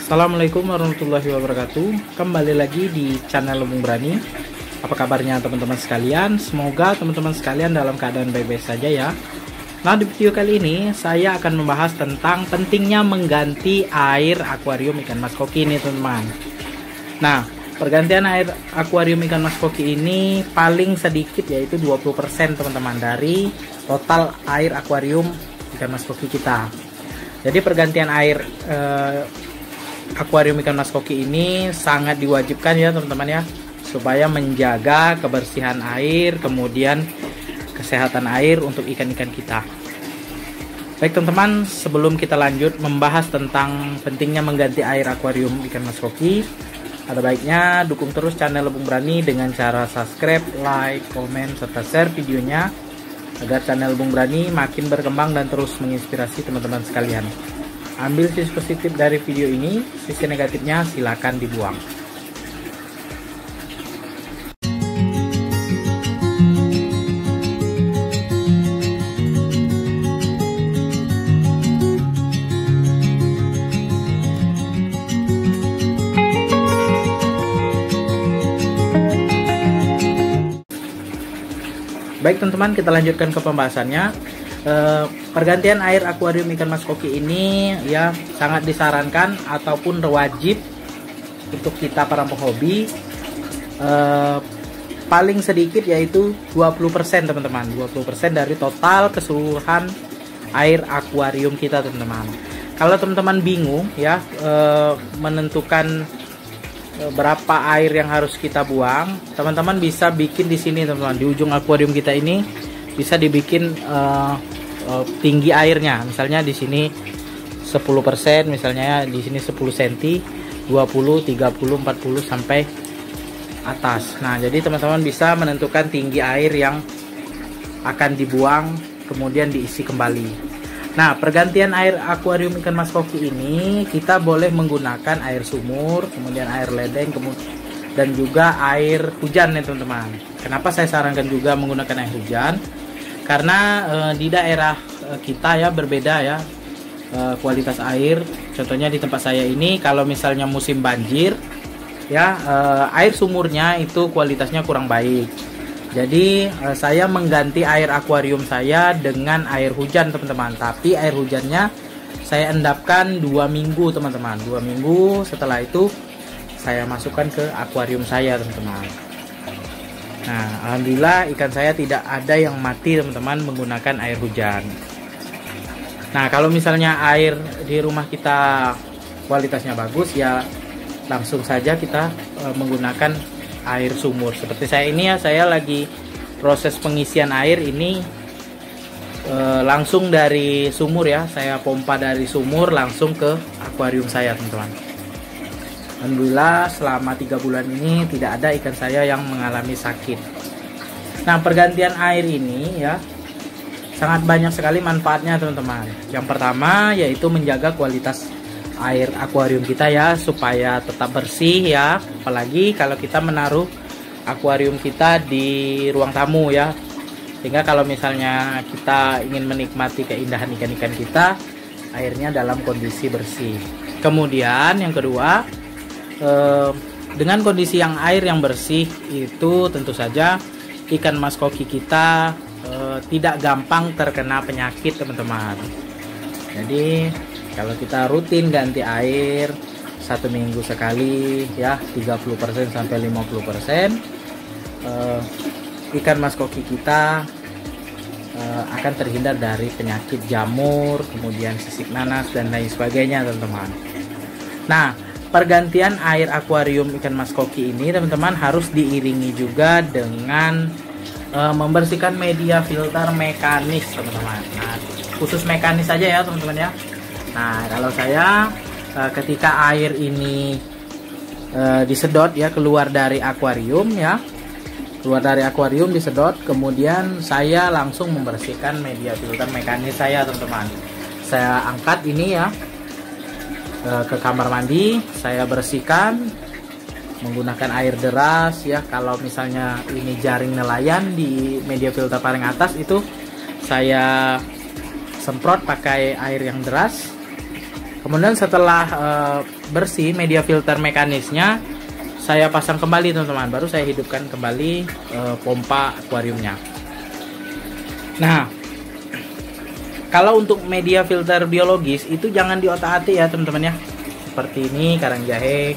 Assalamualaikum warahmatullahi wabarakatuh. Kembali lagi di channel Lumbung Berani. Apa kabarnya teman-teman sekalian? Semoga teman-teman sekalian dalam keadaan baik-baik saja ya. Nah, di video kali ini saya akan membahas tentang pentingnya mengganti air akuarium ikan mas koki ini, teman-teman. Nah, pergantian air akuarium ikan mas koki ini paling sedikit yaitu 20% teman-teman dari total air akuarium ikan mas koki kita. Jadi pergantian air akuarium ikan mas koki ini sangat diwajibkan ya teman-teman ya, supaya menjaga kebersihan air, kemudian kesehatan air untuk ikan-ikan kita. Baik teman-teman, sebelum kita lanjut membahas tentang pentingnya mengganti air akuarium ikan mas koki, ada baiknya dukung terus channel Lumbung Berani dengan cara subscribe, like, komen, serta share videonya agar channel Lumbung Berani makin berkembang dan terus menginspirasi teman-teman sekalian. Ambil sisi positif dari video ini, sisi negatifnya silakan dibuang. Baik teman-teman, kita lanjutkan ke pembahasannya. Pergantian air akuarium ikan mas koki ini ya sangat disarankan ataupun wajib untuk kita para penghobi. Paling sedikit yaitu 20% teman-teman, 20% dari total keseluruhan air akuarium kita teman-teman. Kalau teman-teman bingung ya menentukan berapa air yang harus kita buang, teman-teman bisa bikin di sini teman-teman, di ujung akuarium kita ini bisa dibikin tinggi airnya. Misalnya di sini 10%, misalnya di sini 10 cm, 20, 30, 40 sampai atas. Nah, jadi teman-teman bisa menentukan tinggi air yang akan dibuang kemudian diisi kembali. Nah, pergantian air akuarium ikan mas koki ini kita boleh menggunakan air sumur, kemudian air ledeng, dan juga air hujan ya teman-teman. Kenapa saya sarankan juga menggunakan air hujan? Karena di daerah kita ya berbeda ya kualitas air. Contohnya di tempat saya ini, kalau misalnya musim banjir ya air sumurnya itu kualitasnya kurang baik. Jadi saya mengganti air akuarium saya dengan air hujan teman-teman. Tapi air hujannya saya endapkan 2 minggu teman-teman. 2 minggu setelah itu saya masukkan ke akuarium saya teman-teman. Nah, alhamdulillah ikan saya tidak ada yang mati teman-teman menggunakan air hujan. Nah, kalau misalnya air di rumah kita kualitasnya bagus ya langsung saja kita menggunakan air sumur. Seperti saya ini ya, saya lagi proses pengisian air ini langsung dari sumur ya. Saya pompa dari sumur langsung ke akuarium saya teman-teman. Alhamdulillah selama 3 bulan ini tidak ada ikan saya yang mengalami sakit. Nah, pergantian air ini ya sangat banyak sekali manfaatnya teman-teman. Yang pertama yaitu menjaga kualitas air akuarium kita ya supaya tetap bersih ya. Apalagi kalau kita menaruh akuarium kita di ruang tamu ya, sehingga kalau misalnya kita ingin menikmati keindahan ikan-ikan kita, airnya dalam kondisi bersih. Kemudian yang kedua, dengan kondisi air yang bersih itu tentu saja ikan mas koki kita tidak gampang terkena penyakit teman-teman. Jadi kalau kita rutin ganti air 1 minggu sekali ya 30% sampai 50%, ikan mas koki kita akan terhindar dari penyakit jamur, kemudian sisik nanas dan lain sebagainya teman-teman. Nah, pergantian air akuarium ikan mas koki ini teman-teman harus diiringi juga dengan membersihkan media filter mekanis teman-teman. Nah, khusus mekanis saja ya teman-teman ya. Nah, kalau saya ketika air ini disedot ya keluar dari akuarium ya, keluar dari akuarium disedot, kemudian saya langsung membersihkan media filter mekanis saya teman-teman. Saya angkat ini ya ke kamar mandi, saya bersihkan menggunakan air deras ya. Kalau misalnya ini jaring nelayan di media filter paling atas itu saya semprot pakai air yang deras. Kemudian setelah bersih media filter mekanisnya, saya pasang kembali teman-teman, baru saya hidupkan kembali pompa akuariumnya. Nah, kalau untuk media filter biologis itu jangan diotak-atik ya teman-teman ya. Seperti ini karang jahe,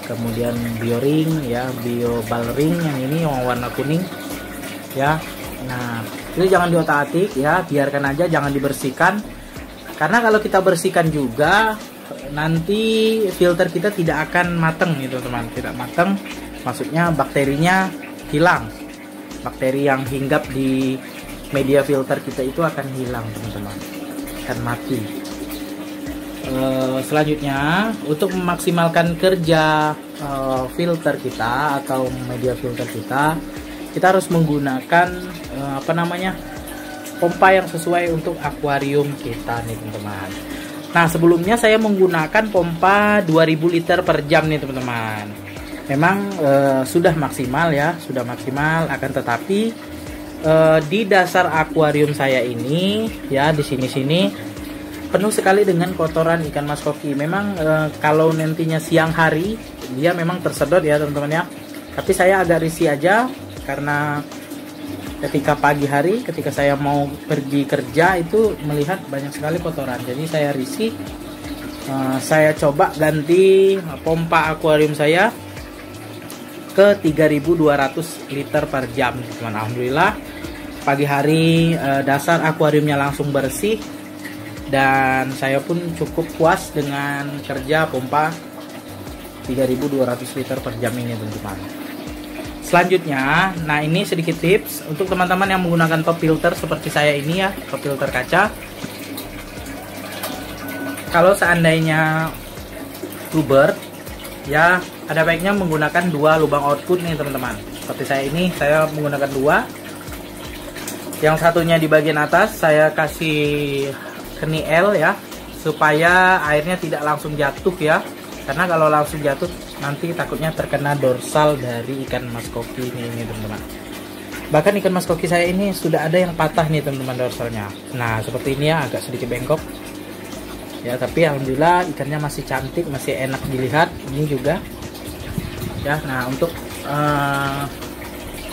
kemudian bioring ya, biobalring yang ini yang warna kuning ya. Nah, itu jangan diotak-atik ya, biarkan aja, jangan dibersihkan. Karena kalau kita bersihkan juga nanti filter kita tidak akan mateng gitu teman, tidak mateng, maksudnya bakterinya hilang. Bakteri yang hinggap di media filter kita itu akan hilang teman-teman, akan mati. Selanjutnya untuk memaksimalkan kerja filter kita atau media filter kita harus menggunakan pompa yang sesuai untuk akuarium kita nih teman-teman. Nah, sebelumnya saya menggunakan pompa 2000 liter per jam nih teman-teman. Memang sudah maksimal ya, sudah maksimal, akan tetapi di dasar akuarium saya ini ya, di sini penuh sekali dengan kotoran ikan mas koki. Memang kalau nantinya siang hari dia memang tersedot ya teman-teman ya. Tapi saya agak risih aja karena ketika pagi hari, ketika saya mau pergi kerja itu melihat banyak sekali kotoran. Jadi saya risih. Saya coba ganti pompa akuarium saya ke 3200 liter per jam teman. Alhamdulillah pagi hari dasar akuariumnya langsung bersih dan saya pun cukup puas dengan kerja pompa 3200 liter per jam ini teman-teman. Selanjutnya, nah ini sedikit tips untuk teman-teman yang menggunakan top filter seperti saya ini ya, top filter kaca. Kalau seandainya bluebird ya, ada baiknya menggunakan 2 lubang output nih teman-teman. Seperti saya ini, saya menggunakan 2. Yang satunya di bagian atas saya kasih keni L ya, supaya airnya tidak langsung jatuh ya. Karena kalau langsung jatuh nanti takutnya terkena dorsal dari ikan mas koki ini teman-teman. Bahkan ikan mas koki saya ini sudah ada yang patah nih teman-teman dorsalnya. Nah seperti ini ya, agak sedikit bengkok ya, tapi alhamdulillah ikannya masih cantik, masih enak dilihat. Ini juga ya. Nah untuk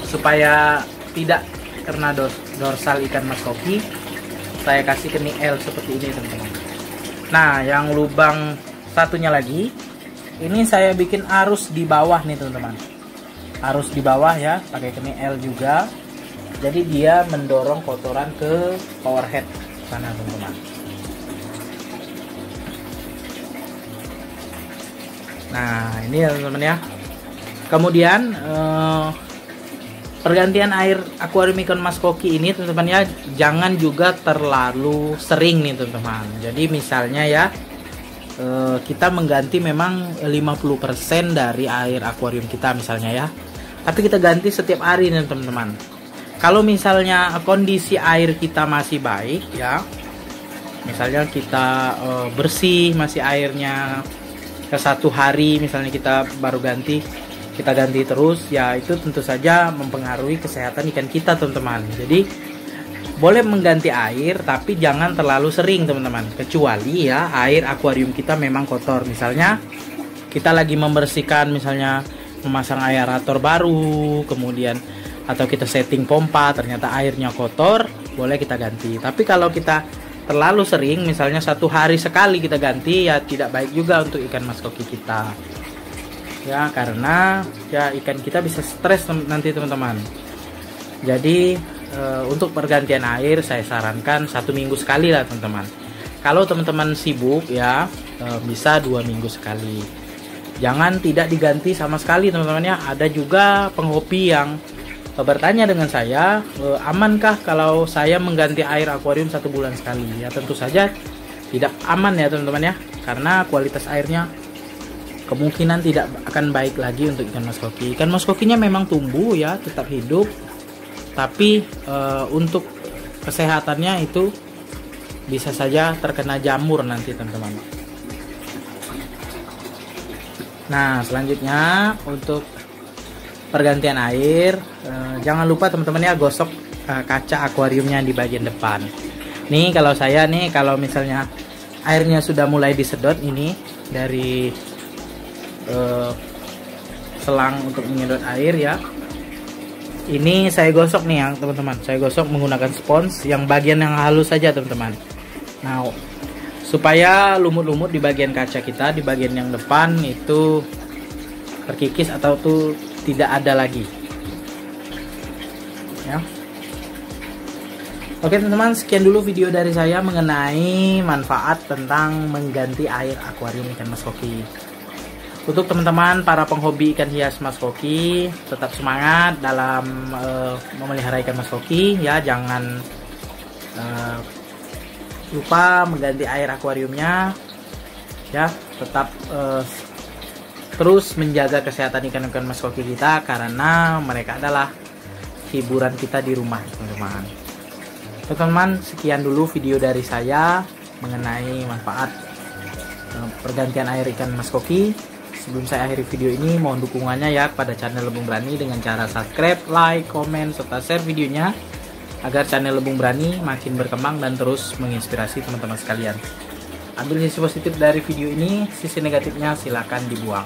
supaya tidak kena dorsal ikan mas koki, saya kasih keni L seperti ini teman-teman. Nah yang lubang satunya lagi ini saya bikin arus di bawah nih teman-teman, arus di bawah ya, pakai keni L juga. Jadi dia mendorong kotoran ke power head sana teman-teman. Nah ini ya teman-teman ya. Kemudian pergantian air akuarium ikan mas koki ini teman-teman ya, jangan juga terlalu sering nih teman-teman. Jadi misalnya ya, kita mengganti memang 50% dari air akuarium kita misalnya ya, tapi kita ganti setiap hari nih teman-teman. Kalau misalnya kondisi air kita masih baik ya, misalnya kita bersih masih airnya ke 1 hari misalnya kita baru ganti, kita ganti terus ya, itu tentu saja mempengaruhi kesehatan ikan kita teman-teman. Jadi boleh mengganti air tapi jangan terlalu sering teman-teman, kecuali ya air akuarium kita memang kotor. Misalnya kita lagi membersihkan, misalnya memasang aerator baru, kemudian atau kita setting pompa ternyata airnya kotor, boleh kita ganti. Tapi kalau kita terlalu sering, misalnya 1 hari sekali kita ganti, ya tidak baik juga untuk ikan mas koki kita ya, karena ya ikan kita bisa stres nanti teman-teman. Jadi untuk pergantian air saya sarankan 1 minggu sekali lah teman-teman. Kalau teman-teman sibuk ya bisa 2 minggu sekali. Jangan tidak diganti sama sekali teman-teman ya. Ada juga penghobi yang bertanya dengan saya, amankah kalau saya mengganti air akuarium 1 bulan sekali? Ya tentu saja tidak aman ya teman-teman ya, karena kualitas airnya kemungkinan tidak akan baik lagi untuk ikan mas koki. Ikan mas kokinya memang tumbuh ya, tetap hidup, tapi untuk kesehatannya itu bisa saja terkena jamur nanti teman-teman. Nah selanjutnya untuk pergantian air, jangan lupa teman-teman ya gosok kaca akuariumnya di bagian depan. Nih kalau saya nih, kalau misalnya airnya sudah mulai disedot ini dari selang untuk menyedot air ya. Ini saya gosok nih ya teman-teman, saya gosok menggunakan spons yang bagian yang halus saja teman-teman. Nah, supaya lumut-lumut di bagian kaca kita, di bagian yang depan itu terkikis atau tuh tidak ada lagi ya. Oke teman-teman, sekian dulu video dari saya mengenai manfaat tentang mengganti air akuarium ikan mas koki. Untuk teman-teman para penghobi ikan hias mas koki, tetap semangat dalam memelihara ikan mas koki ya. Jangan lupa mengganti air akuariumnya ya. Tetap terus menjaga kesehatan ikan-ikan mas koki kita, karena mereka adalah hiburan kita di rumah teman-teman. Teman-teman, sekian dulu video dari saya mengenai manfaat pergantian air ikan mas koki. Sebelum saya akhiri video ini, mohon dukungannya ya kepada channel Lebung Berani dengan cara subscribe, like, komen, serta share videonya agar channel Lebung Berani makin berkembang dan terus menginspirasi teman-teman sekalian. Ambil sisi positif dari video ini, sisi negatifnya silakan dibuang.